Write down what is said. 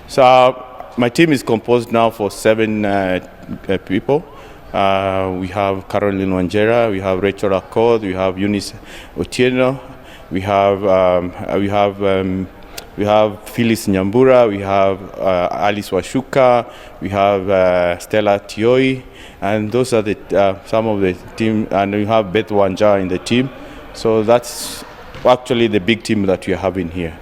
So my team is composed now for 7 people. We have Caroline Wanjera, we have Rachel Accord, we have Eunice Otieno, we have Phyllis Nyambura, we have Alice Washuka, we have Stella Tioi, and those are the some of the team, and we have Beth Wanja in the team. So that's actually the big team that we are having here.